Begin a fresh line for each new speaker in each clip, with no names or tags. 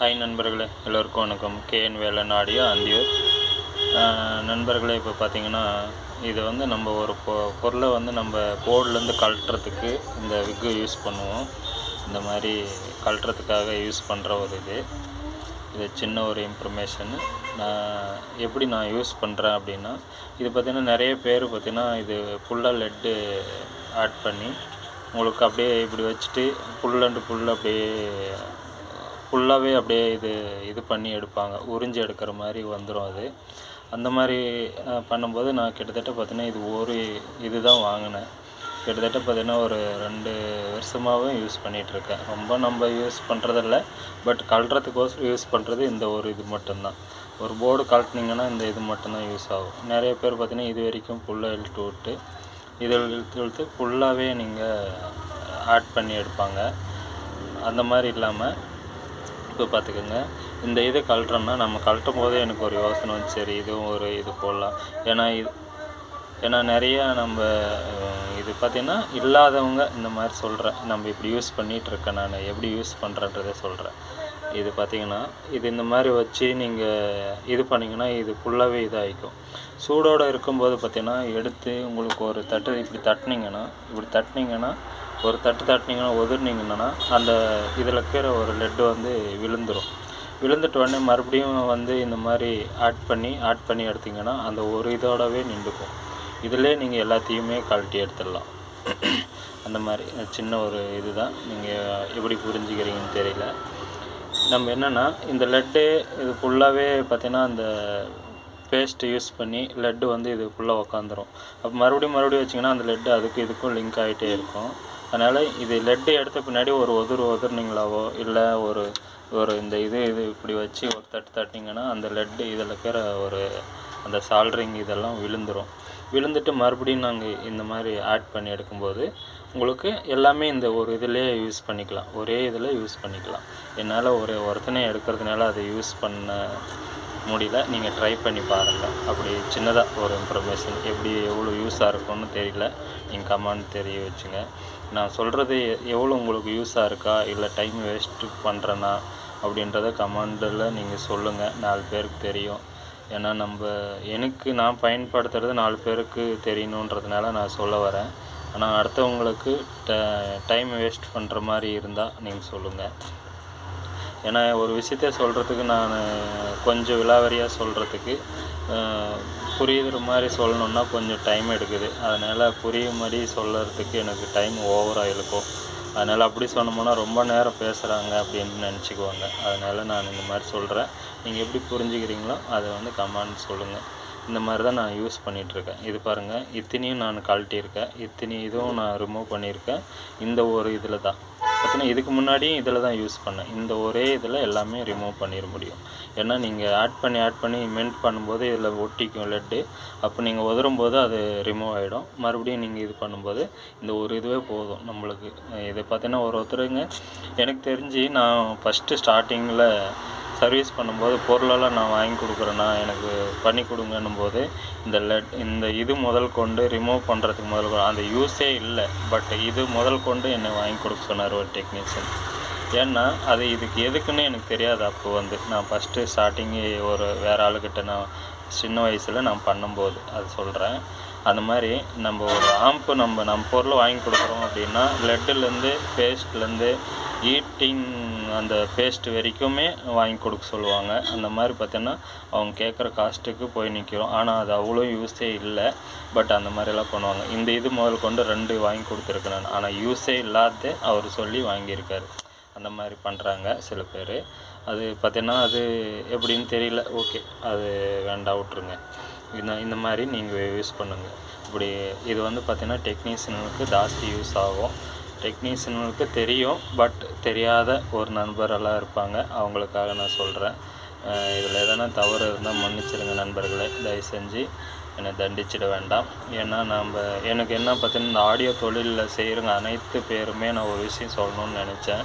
Hi நண்பர்களே, எல்லோருக்கும் வணக்கம். KN Velan audio Anthiyur. நண்பர்களே, இப்போ பார்த்திங்கன்னா இது வந்து நம்ம ஒரு பொருளை வந்து நம்ம போர்ட்லேருந்து கழட்டுறதுக்கு இந்த விக்கு யூஸ் பண்ணுவோம். இந்த மாதிரி கழட்டுறதுக்காக யூஸ் பண்ணுற ஒரு இது சின்ன ஒரு இன்ஃபர்மேஷன். எப்படி நான் யூஸ் பண்ணுறேன் அப்படின்னா, இது பார்த்திங்கன்னா நிறைய பேர் பார்த்திங்கன்னா இது ஃபுல்லாக லெட்டு ஆட் பண்ணி உங்களுக்கு அப்படியே இப்படி வச்சுட்டு புல் அப்படியே ஃபுல்லாகவே அப்படியே இது பண்ணி எடுப்பாங்க. உறிஞ்சி எடுக்கிற மாதிரி வந்துடும் அது. அந்த மாதிரி பண்ணும்போது நான் கிட்டத்தட்ட பார்த்திங்கன்னா இது தான் வாங்கினேன். கிட்டத்தட்ட பார்த்திங்கன்னா ஒரு 2 வருஷமாகவே யூஸ் பண்ணிகிட்ருக்கேன். ரொம்ப நம்ம யூஸ் பண்ணுறதில்ல, பட் கழட்டுறதுக்கோசரம் யூஸ் பண்ணுறது இந்த இது மட்டும்தான். ஒரு போர்டு கழட்டினீங்கன்னா இந்த இது மட்டும்தான் யூஸ் ஆகும். நிறைய பேர் பார்த்திங்கன்னா இது வரைக்கும் ஃபுல்லாக இழுத்து விட்டு இழுத்து ஃபுல்லாகவே நீங்கள் ஆட் பண்ணி எடுப்பாங்க. அந்த மாதிரி இல்லாமல் இப்போ பார்த்துக்கோங்க, இந்த இது கழட்டுறோம்னா நம்ம கழட்டும் போதே எனக்கு ஒரு யோசனை வந்து சரி இதுவும் ஒரு இது போடலாம். ஏன்னா நிறையா நம்ம இது பார்த்திங்கன்னா இல்லாதவங்க இந்த மாதிரி சொல்கிறேன். நம்ம இப்படி யூஸ் பண்ணிகிட்ருக்கேன், நான் எப்படி யூஸ் பண்ணுறன்றதே சொல்கிறேன். இது பார்த்திங்கன்னா இந்த மாதிரி வச்சு நீங்கள் இது பண்ணிங்கன்னா இது ஃபுல்லாகவே இதாகிக்கும். சூடோடு இருக்கும்போது பார்த்திங்கன்னா எடுத்து உங்களுக்கு ஒரு இப்படி தட்டினீங்கன்னா ஒரு தட்டினீங்கன்னா உதிர்னிங்கன்னா அந்த இதில் இருக்கிற ஒரு லெட்டு வந்து விழுந்துட்ட உடனே மறுபடியும் வந்து இந்த மாதிரி ஆட் பண்ணி எடுத்திங்கன்னா அந்த ஒரு இதோடவே நின்றுக்கும். இதிலே நீங்கள் எல்லாத்தையுமே கழட்டி எடுத்துடலாம். அந்த மாதிரி சின்ன ஒரு இது தான். நீங்கள் எப்படி புரிஞ்சுக்கிறீங்கன்னு தெரியல. நம்ம என்னென்னா இந்த லெட்டு இது ஃபுல்லாகவே பார்த்திங்கன்னா அந்த பேஸ்ட்டு யூஸ் பண்ணி லெட்டு வந்து இது ஃபுல்லாக உக்காந்துரும். அப்போ மறுபடியும் வச்சிங்கன்னா அந்த லெட்டு அதுக்கும் இதுக்கும் லிங்க் ஆகிட்டே இருக்கும். அதனால் இது லெட்டு எடுத்த பின்னாடி ஒரு உதிர்னிங்களாவோ இல்லை ஒரு இந்த இது இப்படி வச்சு ஒரு தட்டினீங்கன்னா அந்த லெட்டு இதில் இருக்கிற அந்த சால்ட்ரிங் இதெல்லாம் விழுந்துட்டு மறுபடியும் நாங்கள் இந்த மாதிரி ஆட் பண்ணி எடுக்கும்போது உங்களுக்கு எல்லாமே இந்த ஒரு இதிலே யூஸ் பண்ணிக்கலாம். ஒரே இதில் யூஸ் பண்ணிக்கலாம். என்னால் ஒருத்தனை எடுக்கிறதுனால அதை யூஸ் பண்ண முடியல. நீங்கள் ட்ரை பண்ணி பாருங்கள். அப்படி சின்னதாக ஒரு இன்ஃபர்மேஷன் எவ்வளோ யூஸாக இருக்கும்னு தெரியல. நீங்கள் கமெண்ட் தெரிய வச்சுங்க. நான் சொல்கிறது எவ்வளோ உங்களுக்கு யூஸாக இருக்கா இல்லை டைம் வேஸ்ட்டு பண்ணுறேன்னா அப்படின்றத கமெண்டில் நீங்கள் சொல்லுங்கள். 4 பேருக்கு தெரியும். ஏன்னா நான் பயன்படுத்துகிறது 4 பேருக்கு தெரியணுன்றதுனால நான் சொல்ல வரேன். ஆனால் அடுத்தவங்களுக்கு டைம் வேஸ்ட் பண்ணுற மாதிரி இருந்தால் நீங்கள் சொல்லுங்கள். ஏன்னா ஒரு விஷயத்த சொல்கிறதுக்கு நான் கொஞ்சம் விலாவரியாக சொல்கிறதுக்கு புரியுற மாதிரி சொல்லணுன்னா கொஞ்சம் டைம் எடுக்குது. அதனால் புரியும் மாதிரி சொல்கிறதுக்கு எனக்கு டைம் ஓவராக இருக்கும். அதனால் அப்படி சொன்னோம்னா ரொம்ப நேரம் பேசுகிறாங்க அப்படின்னு நினச்சிக்குவாங்க. அதனால் நான் இந்த மாதிரி சொல்கிறேன். நீங்கள் எப்படி புரிஞ்சுக்கிறீங்களோ அதை வந்து கமெண்ட் சொல்லுங்கள். இந்த மாதிரி தான் நான் யூஸ் பண்ணிகிட்ருக்கேன். இது பாருங்கள், இத்தனையும் நான் கழட்டியிருக்கேன். இதுவும் நான் ரிமூவ் பண்ணியிருக்கேன். இந்த ஒரு இதில் தான் பார்த்தீங்கன்னா இதுக்கு முன்னாடியும் இதில் தான் யூஸ் பண்ணேன். இந்த ஒரே இதில் எல்லாமே ரிமூவ் பண்ணிட முடியும். ஏன்னா நீங்கள் ஆட் பண்ணி மெல்ட் பண்ணும்போது இதில் ஒட்டிக்கும் லெட்டு. அப்போ நீங்கள் உதரும்போது அது ரிமூவ் ஆகிடும். மறுபடியும் நீங்கள் இது பண்ணும்போது இந்த ஒரு இதுவே போதும் நம்மளுக்கு. இதை பார்த்தீங்கன்னா ஒருத்தருங்க எனக்கு தெரிஞ்சு நான் ஃபஸ்ட்டு ஸ்டார்டிங்கில் சர்வீஸ் பண்ணும்போது பொருளெல்லாம் நான் வாங்கி கொடுக்குறேன்னா எனக்கு பண்ணி கொடுங்கன்னும் போது இந்த இது முதல் கொண்டு ரிமூவ் பண்ணுறதுக்கு அந்த யூஸே இல்லை. பட் இது முதல் கொண்டு என்னை வாங்கி கொடுக்க சொன்னார் ஒரு டெக்னீஷியன். ஏன்னா அது இதுக்கு எதுக்குன்னு எனக்கு தெரியாது. அப்போ நான் ஃபஸ்ட்டு ஸ்டார்டிங்கு வேறு ஆளுக்கிட்ட நான் சின்ன வயசில் நான் பண்ணும்போது அது சொல்கிறேன். அந்த மாதிரி நம்ம ஒரு ஆம்பு நம்ம பொருள் வாங்கி கொடுக்குறோம் அப்படின்னா லெட்டுலேருந்து பேஸ்ட்லேருந்து ஈட்டிங் அந்த பேஸ்ட் வரைக்குமே வாங்கி கொடுக்க சொல்லுவாங்க. அந்த மாதிரி பார்த்தீங்கன்னா அவங்க கேட்குற காஸ்ட்டுக்கு போய் நிற்கிறோம். ஆனால் அது அவ்வளோ யூஸே இல்லை. பட் அந்த மாதிரிலாம் பண்ணுவாங்க. இது முதல் கொண்டு 2 வாங்கி கொடுத்துருக்கேன் நான். ஆனால் யூஸே இல்லாத அவர் சொல்லி வாங்கியிருக்காரு. அந்த மாதிரி பண்ணுறாங்க சில பேர். அது பார்த்திங்கன்னா அது எப்படின்னு தெரியல. ஓகே, அது வேண்டாம், விட்ருங்க. இந்த மாதிரி நீங்கள் யூஸ் பண்ணுங்கள். இது வந்து பார்த்திங்கன்னா டெக்னீஷியனுக்கு ஜாஸ்தி யூஸ் ஆகும். டெக்னீஷியனுக்கு தெரியும், பட் தெரியாத ஒரு நண்பரெல்லாம் இருப்பாங்க. அவங்களுக்காக நான் சொல்கிறேன். இதில் எதனா தவறு இருந்தால் மன்னிச்சிடுங்க நண்பர்களே. தயவு செஞ்சு என்னை தண்டிச்சிட வேண்டாம். ஏன்னா எனக்கு என்ன பார்த்தீங்கன்னா இந்த ஆடியோ தொழிலில் செய்கிறவங்க அனைத்து பேருமே நான் ஒரு விஷயம் சொல்லணும்னு நினச்சேன்.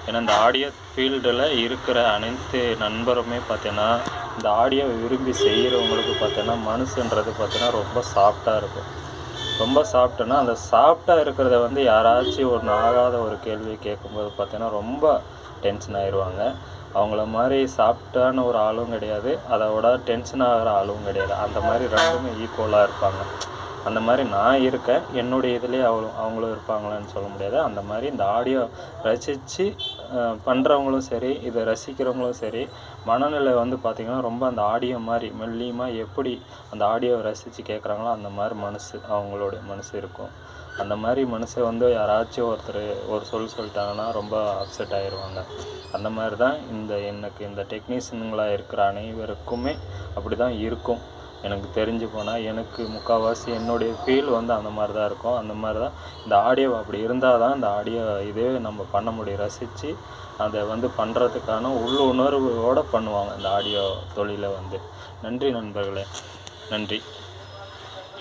ஏன்னா இந்த ஆடியோ ஃபீல்டில் இருக்கிற அனைத்து நண்பருமே பார்த்தீங்கன்னா இந்த ஆடியோ விரும்பி செய்கிறவங்களுக்கு பார்த்தீங்கன்னா மனசுன்றது பார்த்தீங்கன்னா ரொம்ப சாஃப்டாக இருக்கும். ரொம்ப சாஃப்ட்டுன்னா அந்த சாஃப்டாக இருக்கிறத யாராச்சும் ஒன்று ஆகாத ஒரு கேள்வி கேட்கும்போது பார்த்தீங்கன்னா ரொம்ப டென்ஷன் ஆயிடுவாங்க. அவங்கள மாதிரி சாஃப்டான ஒரு ஆளும் கிடையாது, அதோட டென்ஷன் ஆகிற ஆளும் கிடையாது. அந்த மாதிரி ரெண்டுமே ஈக்குவலாக இருப்பாங்க. அந்த மாதிரி நான் இருக்கேன். என்னுடைய இதுலேயே அவங்களும் இருப்பாங்களான்னு சொல்ல முடியாது. அந்த மாதிரி இந்த ஆடியோ ரசித்து பண்ணுறவங்களும் சரி, இதை ரசிக்கிறவங்களும் சரி, மனநிலை வந்து பார்த்திங்கன்னா ரொம்ப அந்த ஆடியோ மாதிரி மெல்லியமாக எப்படி அந்த ஆடியோவை ரசித்து கேட்குறாங்களோ அந்த மாதிரி அவங்களுடைய மனசு இருக்கும். அந்த மாதிரி மனசை வந்து யாராச்சும் ஒருத்தர் ஒரு சொல்லிட்டாங்கன்னா ரொம்ப அப்செட் ஆகிடுவாங்க. அந்த மாதிரி தான் எனக்கு இந்த டெக்னீஷியனுங்களாக இருக்கிற அனைவருக்குமே அப்படி தான் இருக்கும். எனக்கு தெரிஞ்சு போனால் எனக்கு முக்கால்வாசி என்னுடைய ஃபீல் வந்து அந்த மாதிரி தான் இருக்கும். அந்த மாதிரி தான் இந்த ஆடியோ அப்படி இருந்தால் தான் இந்த ஆடியோ இதே நம்ம பண்ண முடியும். ரசித்து அதை வந்து பண்ணுறதுக்கான உள்ளுணர்வோடு பண்ணுவாங்க இந்த ஆடியோ தொழிலை வந்து. நன்றி நண்பர்களே, நன்றி.